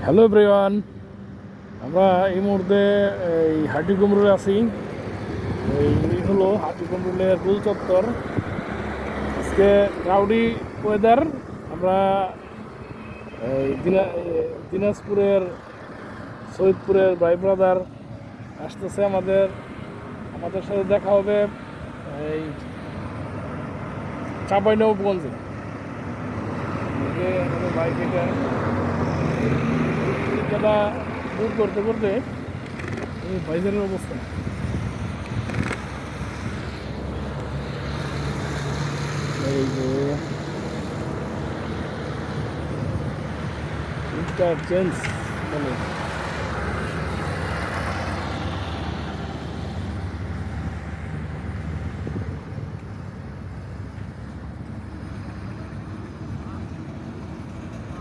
Hello everyone, আমরা এই মুহূর্তে এই হাটিকুমরুলে আছি। এই হলো হাটিকুমরুলের গোল চত্বর। আজকে ক্লাউডি ওয়েদার। আমরা দিনাজপুরের সৈয়দপুরের ভাই ব্রাদার আসতেছে আমাদের সাথে দেখা হবে এই চাঁপাইনবাবগঞ্জে। আমাদের বাইক এটা দূর করতে করতে এই বাইজারের অবস্থা। এই যে চেঞ্জ বলে